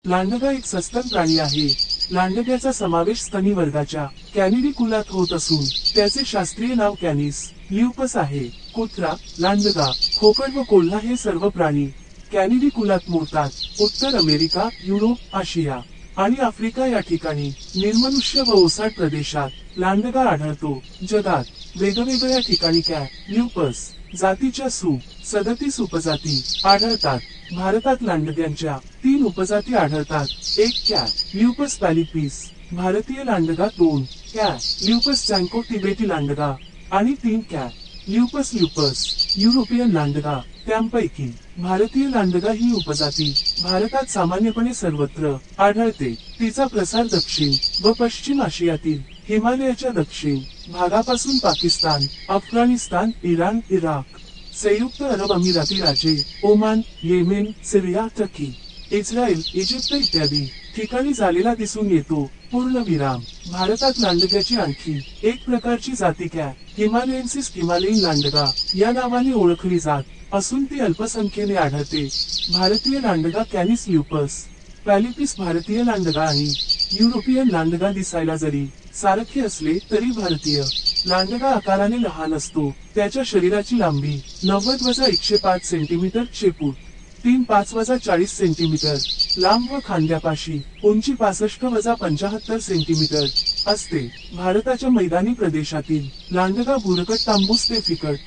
लांडगा एक सस्तन प्राणी आहे. लांडग्याचा समावेश स्तनी वर्गाच्या कॅनिडी कुलात होत असून त्याचे शास्त्रीय नाव कॅनिस ल्युपस आहे. कुत्रा, लांडगा, खोकड व कोल्हा हे सर्व प्राणी कॅनिडी कुलात मोडतात. उत्तर अमेरिका, युरोप, आशिया आणि आफ्रिका या ठिकाणी निर्मनुष्य व ओसाड प्रदेशात लांडगा आढळतो. जगात वेगवेगळ्या ठिकाणी ल्युपस जातीच्या 37 उपजाती आढळतात. भारतात लांडग्यांच्या 3 उपजाती आढळतात. एक ल्युपस पॅलिपिस भारतीय लांडगा, 2 ल्युपस सँको तिबेटी लांडगा आणि 3 ल्युपस ल्युपस युरोपियन लांडगा. त्यांपैकी भारतीय लांडगा ही उपजाती भारतात सामान्यपणे सर्वत्र आढळते. तिचा प्रसार दक्षिण व पश्चिम आशियातील हिमालयाच्या दक्षिण भागापासून पाकिस्तान, अफगाणिस्तान, इराण, इराक, संयुक्त अरब अमिराती राज्ये, ओमान, येमेन, सिरिया, टर्की, इस्रायल, इजिप्त इत्यादी ठिकाणी झालेला दिसून येतो. पूर्णविराम. भारतात लांडग्याची आणखी एक प्रकारची जाती हिमालयन्सिस हिमालयीन लांडगा या नावाने ओळखली जात असून ती अल्पसंख्येने आढळते. भारतीय लांडगा कॅनिस ल्युपस पॅलिपिस भारतीय लांडगा आणि युरोपियन लांडगा दिसायला जरी सारखे असले तरी भारतीय लांडगा आकाराने लहान असतो. त्याच्या शरीराची लांबी 90-105 सेंटीमीटर, शेपूट 3-5-40 सेंटीमीटर लांब व खांद्यापाशी उंची 65-75 सेंटीमीटर असते. भारताच्या मैदानी प्रदेशातील लांडगा भुरकट तांबूस ते फिकट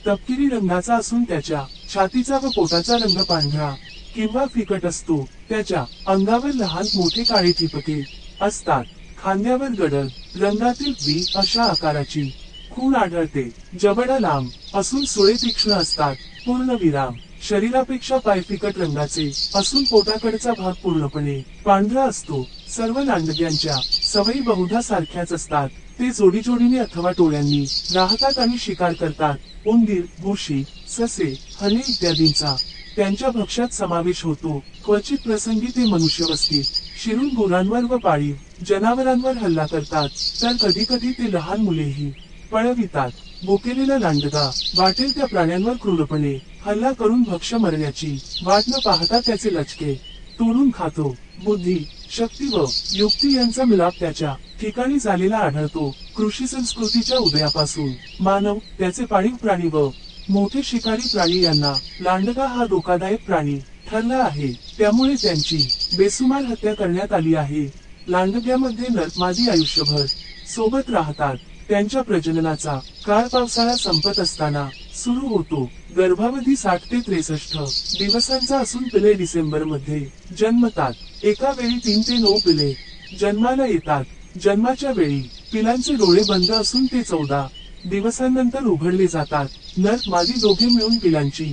तपकिरी रंगाचा असून त्याच्या छातीचा व पोटाचा रंग पांढरा किंवा फिकट असतो. त्याच्या अंगावर लहान मोठे काळे ठिपके असतात. खांद्यावर गडद रंगातील व्ही अशा आकाराची खूण आढळते. जबडा लांब असून सुळे तीक्ष्ण असतात. पूर्णविराम. शरीरापेक्षा पाय फिकट रंगाचे असून पोटाकडचा भाग पूर्णपणे पांढरा असतो. सर्व लांडग्यांच्या सवयी बहुधा सारख्याच असतात. ते जोडीजोडीने अथवा टोळ्यांनी राहतात आणि शिकार करतात. उंदीर, घोशी, ससे, हने इत्यादींचा त्यांच्या भक्ष्यात समावेश होतो. क्वचित प्रसंगी ते मनुष्यवस्तीत शिरून गुरांवर व पाळीव जनावरांवर हल्ला करतात, तर कधी कधी ते लहान मुलेही पळवितात. भुकेलेला लांडगा वाटेल त्या प्राण्यांवर क्रूरपणे हल्ला करून भक्ष्य मरण्याची वाट न पाहता त्याचे लचके तोडून खातो. बुद्धी, शक्ती व युक्ती यांचा मिलाप त्याच्या ठिकाणी झालेला आढळतो. कृषी संस्कृतीच्या उदयापासून मानव, त्याचे पाळीव प्राणी व मोठे शिकारी प्राणी यांना लांडगा हा धोकादायक प्राणी ठरला आहे. त्यामुळे त्यांची बेसुमार हत्या करण्यात आली आहे. लांडग्यामध्ये नर मादी आयुष्यभर सोबत राहतात. त्यांच्या प्रजननाचा काळ पावसाळा संपत असताना सुरू होतो. गर्भावधी 60 ते 63 दिवसांचा असून पिले डिसेंबर मध्ये जन्मतात. एका वेळी 3 ते 9 पिले जन्माला येतात. जन्माच्या वेळी पिलांचे डोळे बंद असून ते 14 दिवसांनंतर उघडले जातात. नर मादी दोघे मिळून पिलांची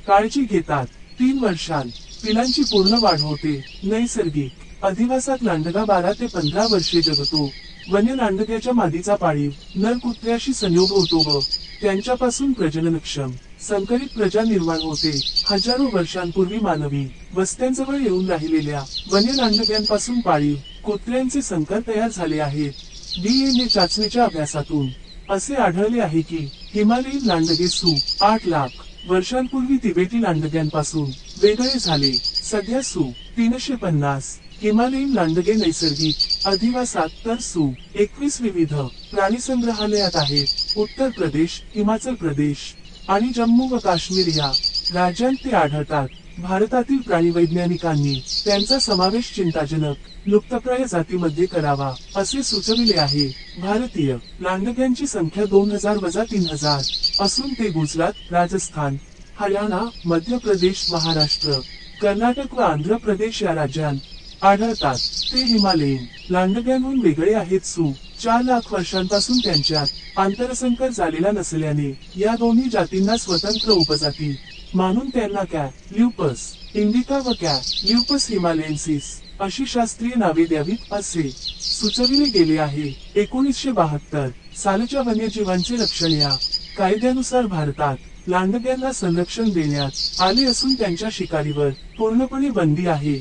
काळजी घेतात. 3 वर्षांत पिलांची पूर्ण वाढ होते. नैसर्गिक अधिवासात लांडगा 12 ते 15 वर्षे जगतो. वन्य लांडग्याच्या मादीचा पाळीव नर कुत्र्याशी संयोग होतो व त्यांच्यापासून प्रजननक्षम संकरित प्रजा निर्माण होते. हजारो वर्षांपूर्वी मानवी वस्त्यांजवळ येऊन राहिलेल्या वन्य लांडग्यांपासून पाळीव कुत्र्यांचे संकर तयार झाले आहेत. DNA चाचणीच्या अभ्यासातून असे आढळले आहे की हिमालयीन लांडगे 8 लाख वर्षांपूर्वी तिबेटी लांडग्यांपासून वेगळे झाले. सध्या 350 हिमालयीन लांडगे नैसर्गिक अधिवासात तर 21 विविध प्राणी संग्रहालयात आहेत. उत्तर प्रदेश, हिमाचल प्रदेश आणि जम्मू व काश्मीर या राज्यांत ते आढळतात. भारतातील प्राणीवैज्ञानिकांनी त्यांचा समावेश चिंताजनक लुप्तप्राय जातीमध्ये करावा असे सुचविले आहे. भारतीय लांडग्यांची संख्या 2000-3000 असून ते गुजरात, राजस्थान, हरियाणा, मध्य प्रदेश, महाराष्ट्र, कर्नाटक व आंध्र प्रदेश या राज्यांत आढळतात. ते हिमालयीन लांडग्यांहून वेगळे आहेत. 4 लाख वर्षांपासून त्यांच्यात आंतरसंकर झालेला नसल्याने या दोन्ही जातींना स्वतंत्र उपजाती मानून त्यांना ल्युपस इंडिका व ल्युपस हिमालयन्सिस अशी शास्त्रीय नावे द्यावीत असे सुचविले गेले आहे. 1972 सालच्या वन्यजीवांचे रक्षण या कायद्यानुसार भारतात लांडग्यांना संरक्षण देण्यात आले असून त्यांच्या शिकारीवर पूर्णपणे बंदी आहे.